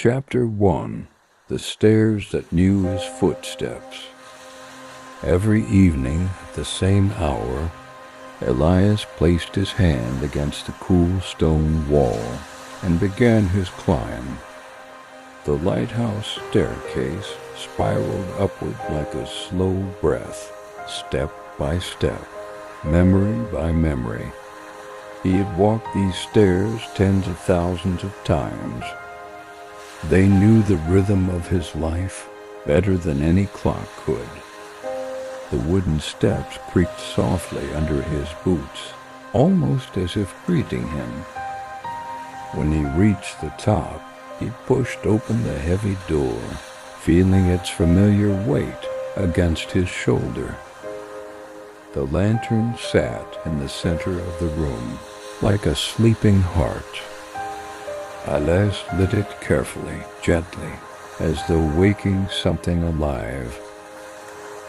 Chapter 1. The Stairs That Knew His Footsteps. Every evening at the same hour, Elias placed his hand against the cool stone wall and began his climb. The lighthouse staircase spiraled upward like a slow breath, step by step, memory by memory. He had walked these stairs tens of thousands of times. They knew the rhythm of his life better than any clock could. The wooden steps creaked softly under his boots, almost as if greeting him. When he reached the top, he pushed open the heavy door, feeling its familiar weight against his shoulder. The lantern sat in the center of the room, like a sleeping heart. Elias lit it carefully, gently, as though waking something alive.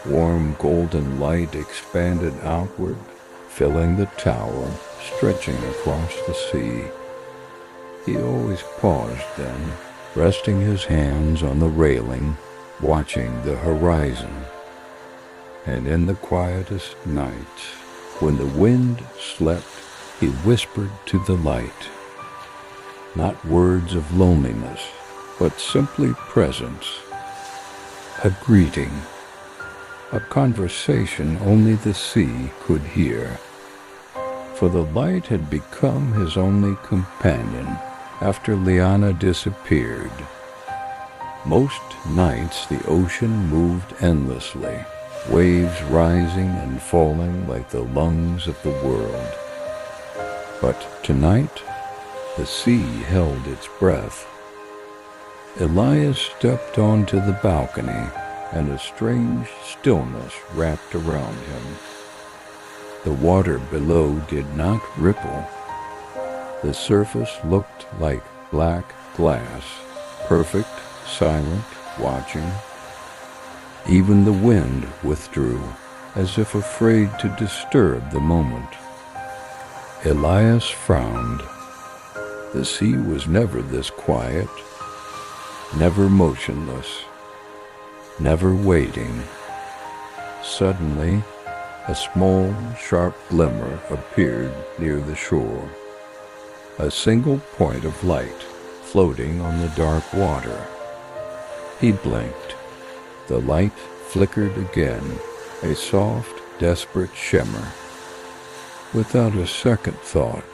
Warm golden light expanded outward, filling the tower, stretching across the sea. He always paused then, resting his hands on the railing, watching the horizon. And in the quietest nights, when the wind slept, he whispered to the light. Not words of loneliness, but simply presence. A greeting. A conversation only the sea could hear. For the light had become his only companion after Liana disappeared. Most nights the ocean moved endlessly, waves rising and falling like the lungs of the world. But tonight, the sea held its breath. Elias stepped onto the balcony, and a strange stillness wrapped around him. The water below did not ripple. The surface looked like black glass, perfect, silent, watching. Even the wind withdrew, as if afraid to disturb the moment. Elias frowned. The sea was never this quiet, never motionless, never waiting. Suddenly, a small, sharp glimmer appeared near the shore. A single point of light floating on the dark water. He blinked. The light flickered again, a soft, desperate shimmer. Without a second thought,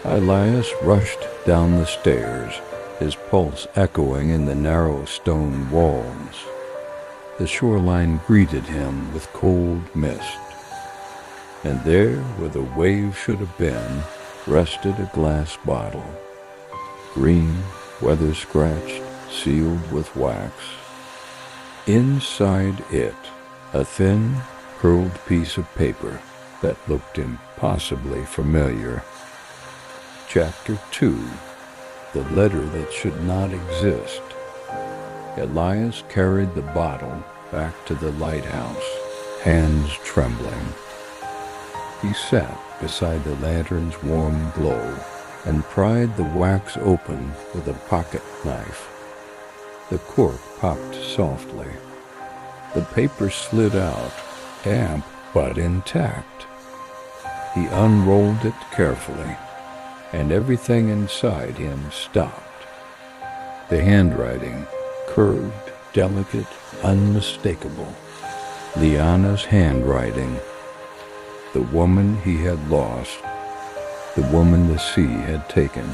Elias rushed down the stairs, his pulse echoing in the narrow stone walls. The shoreline greeted him with cold mist, and there, where the wave should have been, rested a glass bottle, green, weather-scratched, sealed with wax. Inside it, a thin, curled piece of paper that looked impossibly familiar. Chapter 2. The Letter That Should Not Exist. Elias carried the bottle back to the lighthouse, hands trembling. He sat beside the lantern's warm glow and pried the wax open with a pocket knife. The cork popped softly. The paper slid out, damp but intact. He unrolled it carefully, and everything inside him stopped. The handwriting, curved, delicate, unmistakable. Liana's handwriting. The woman he had lost. The woman the sea had taken.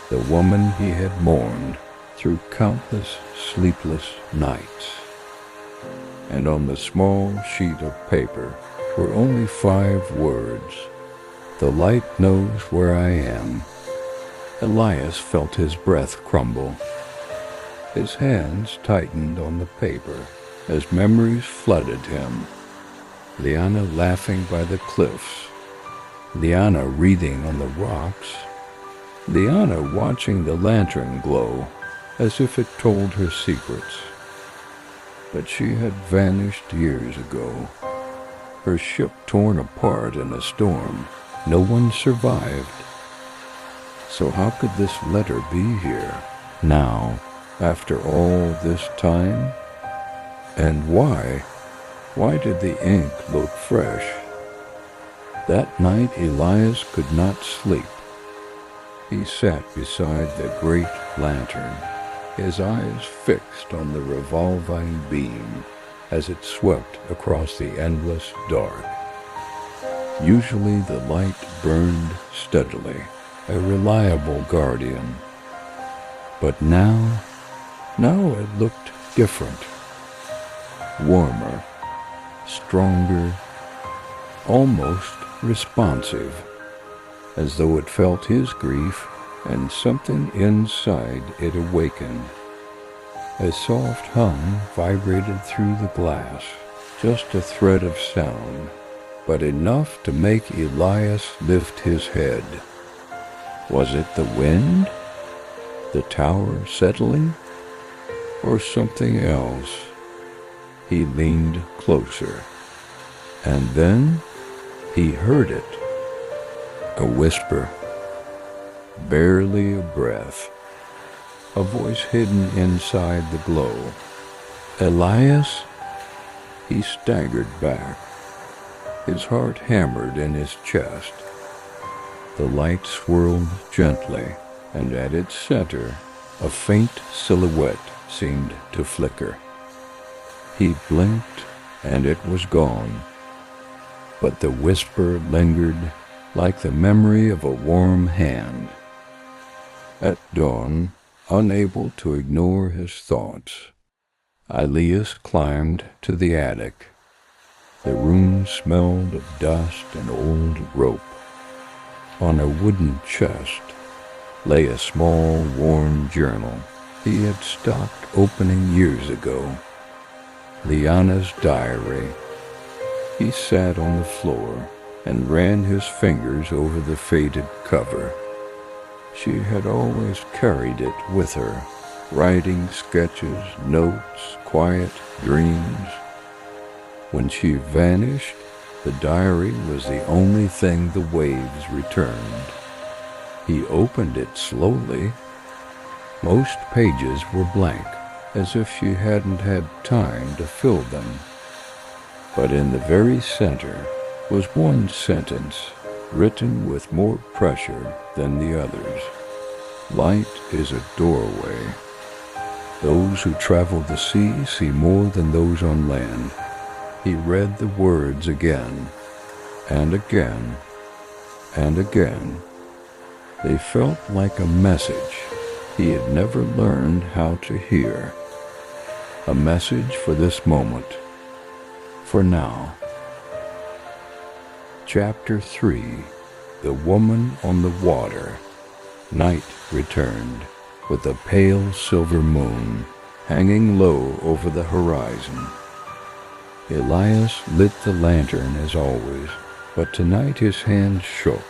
The woman he had mourned through countless sleepless nights. And on the small sheet of paper were only 5 words. The light knows where I am. Elias felt his breath crumble. His hands tightened on the paper as memories flooded him. Liana laughing by the cliffs. Liana reading on the rocks. Liana watching the lantern glow as if it told her secrets. But she had vanished years ago. Her ship torn apart in a storm. No one survived. So how could this letter be here, Now, after all this time? And why? Why did the ink look fresh? That night Elias could not sleep. He sat beside the great lantern, his eyes fixed on the revolving beam as it swept across the endless dark. Usually the light burned steadily, a reliable guardian. But now it looked different. Warmer, stronger, almost responsive, as though it felt his grief and something inside it awakened. A soft hum vibrated through the glass, just a thread of sound, but enough to make Elias lift his head. Was it the wind? The tower settling? Or something else? He leaned closer, and then he heard it. A whisper, barely a breath, a voice hidden inside the glow. Elias? He staggered back. His heart hammered in his chest. The light swirled gently, and at its center, a faint silhouette seemed to flicker. He blinked, and it was gone. But the whisper lingered, like the memory of a warm hand. At dawn, unable to ignore his thoughts, Elias climbed to the attic. The room smelled of dust and old rope. On a wooden chest lay a small, worn journal he had stopped opening years ago. Liana's diary. He sat on the floor and ran his fingers over the faded cover. She had always carried it with her, writing sketches, notes, quiet dreams. When she vanished, the diary was the only thing the waves returned. He opened it slowly. Most pages were blank, as if she hadn't had time to fill them. But in the very center was one sentence, written with more pressure than the others. Light is a doorway. Those who travel the sea see more than those on land. He read the words again, and again, and again. They felt like a message he had never learned how to hear. A message for this moment, for now. Chapter 3. The Woman on the Water. Night returned, with a pale silver moon hanging low over the horizon. Elias lit the lantern as always, but tonight his hands shook.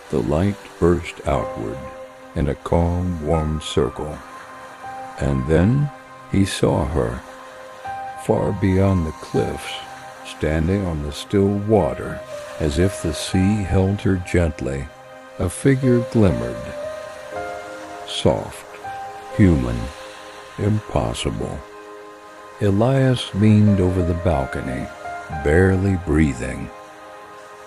The light burst outward in a calm, warm circle. And then he saw her, far beyond the cliffs, standing on the still water, as if the sea held her gently. A figure glimmered. Soft, human, impossible. Elias leaned over the balcony, barely breathing.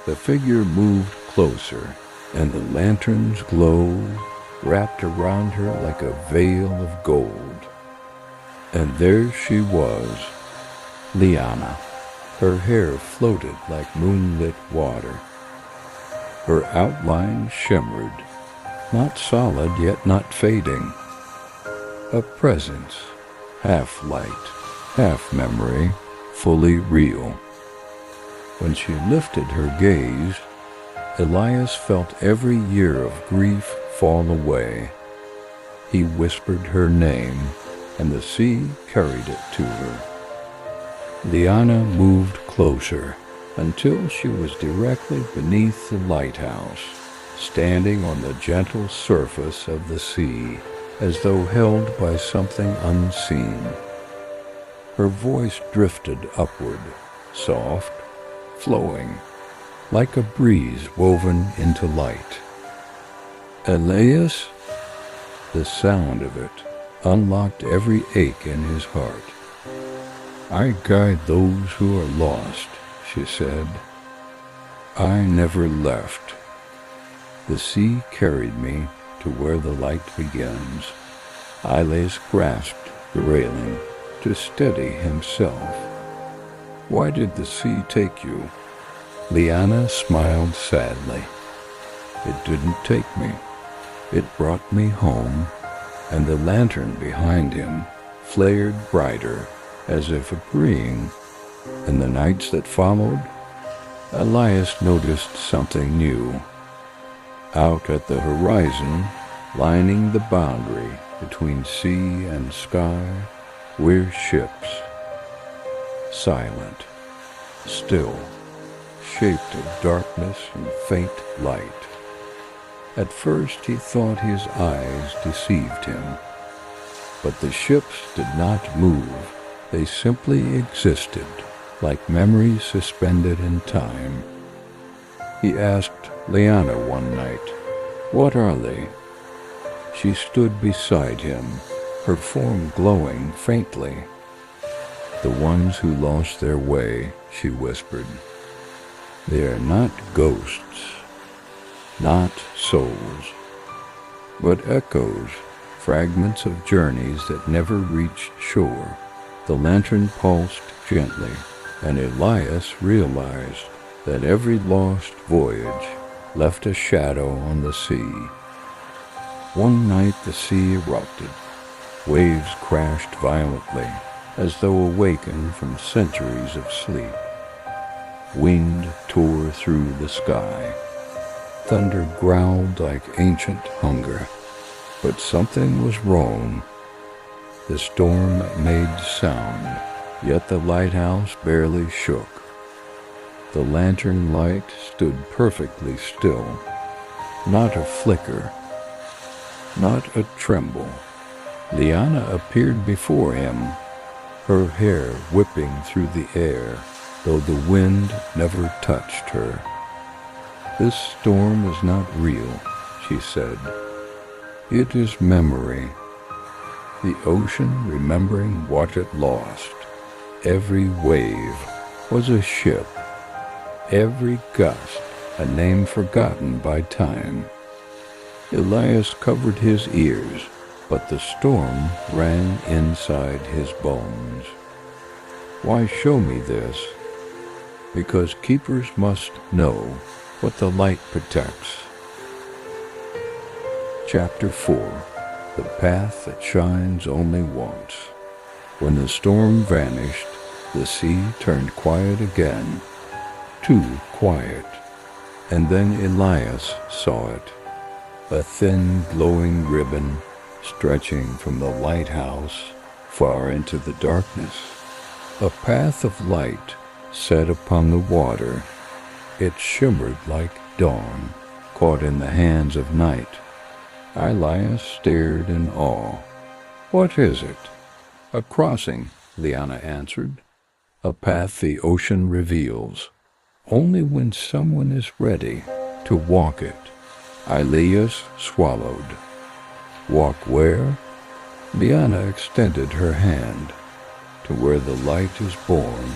The figure moved closer, and the lantern's glow wrapped around her like a veil of gold. And there she was, Liana. Her hair floated like moonlit water. Her outline shimmered, not solid yet not fading. A presence, half light, half memory, fully real. When she lifted her gaze, Elias felt every year of grief fall away. He whispered her name, and the sea carried it to her. Liana moved closer until she was directly beneath the lighthouse, standing on the gentle surface of the sea, as though held by something unseen. Her voice drifted upward, soft, flowing, like a breeze woven into light. Elias? The sound of it unlocked every ache in his heart. "I guide those who are lost," she said. "I never left." The sea carried me to where the light begins. Elias grasped the railing to steady himself. "Why did the sea take you?" Liana smiled sadly. "It didn't take me. It brought me home," and the lantern behind him flared brighter, as if agreeing. In the nights that followed, Elias noticed something new. Out at the horizon, lining the boundary between sea and sky, were ships. Silent, still, shaped of darkness and faint light. At first he thought his eyes deceived him. But the ships did not move. They simply existed, like memories suspended in time. He asked Liana one night, "What are they?" She stood beside him, her form glowing faintly. "The ones who lost their way," she whispered. "They are not ghosts, not souls, but echoes, fragments of journeys that never reached shore." The lantern pulsed gently, and Elias realized that every lost voyage left a shadow on the sea. One night the sea erupted. Waves crashed violently, as though awakened from centuries of sleep. Wind tore through the sky. Thunder growled like ancient hunger. But something was wrong. The storm made sound, yet the lighthouse barely shook. The lantern light stood perfectly still, not a flicker, not a tremble. Liana appeared before him, her hair whipping through the air, though the wind never touched her. "This storm is not real," she said. "It is memory. The ocean remembering what it lost. Every wave was a ship. Every gust a name forgotten by time." Elias covered his ears, but the storm rang inside his bones. "Why show me this?" "Because keepers must know what the light protects." Chapter 4. The Path That Shines Only Once. When the storm vanished, the sea turned quiet again. Too quiet. And then Elias saw it. A thin, glowing ribbon stretching from the lighthouse far into the darkness. A path of light set upon the water. It shimmered like dawn, caught in the hands of night. Elias stared in awe. "What is it?" "A crossing," Liana answered. "A path the ocean reveals, only when someone is ready to walk it." Elias swallowed. "Walk where?" Liana extended her hand. "To where the light is born."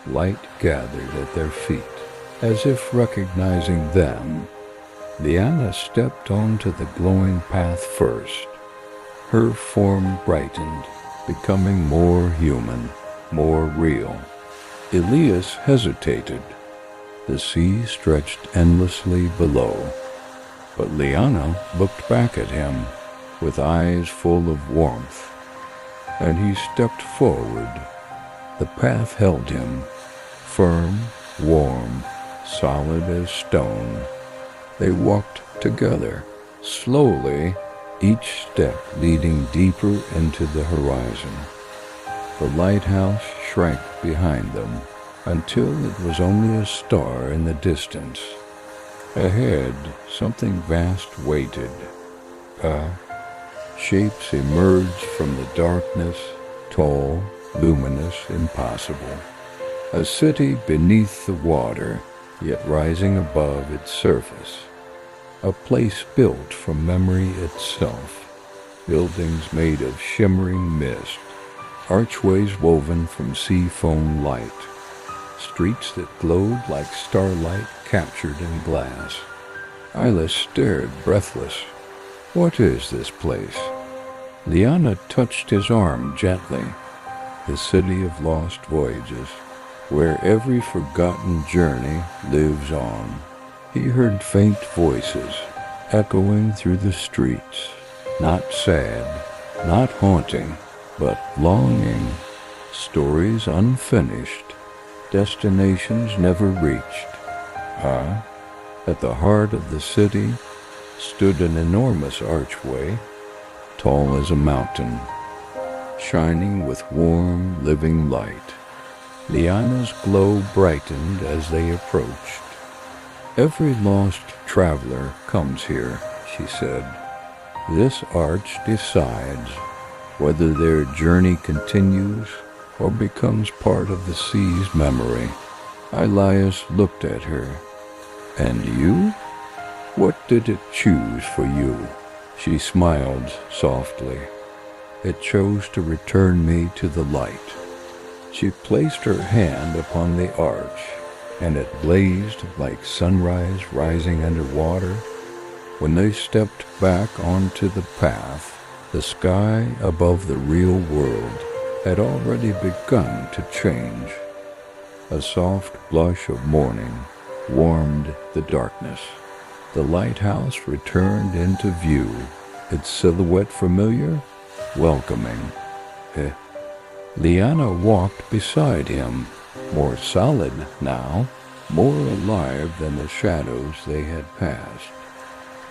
Light gathered at their feet, as if recognizing them. Liana stepped onto the glowing path first. Her form brightened, becoming more human, more real. Elias hesitated. The sea stretched endlessly below. But Liana looked back at him with eyes full of warmth, and he stepped forward. The path held him, firm, warm, solid as stone. They walked together, slowly, each step leading deeper into the horizon. The lighthouse shrank behind them until it was only a star in the distance. Ahead, something vast waited. Shapes emerged from the darkness, tall, luminous, impossible. A city beneath the water, yet rising above its surface. a place built from memory itself. Buildings made of shimmering mist, archways woven from sea foam light, streets that glowed like starlight captured in glass. Isla stared breathless. What is this place? Liana touched his arm gently. The city of lost voyages, where every forgotten journey lives on. He heard faint voices echoing through the streets, not sad, not haunting, but longing, stories unfinished, destinations never reached. At the heart of the city stood an enormous archway, tall as a mountain, shining with warm, living light. Liana's glow brightened as they approached. Every lost traveler comes here, she said. This arch decides whether their journey continues or becomes part of the sea's memory. Elias looked at her. And you? What did it choose for you? She smiled softly. It chose to return me to the light. She placed her hand upon the arch, and it blazed like sunrise rising under water. When they stepped back onto the path, the sky above the real world had already begun to change. A soft blush of morning warmed the darkness. The lighthouse returned into view, its silhouette familiar, welcoming. Liana walked beside him, more solid now, more alive than the shadows they had passed.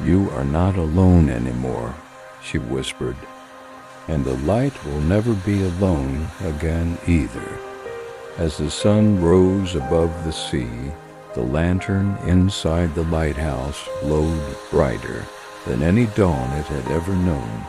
You are not alone anymore, she whispered, and the light will never be alone again either. As the sun rose above the sea, the lantern inside the lighthouse glowed brighter than any dawn it had ever known.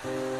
you.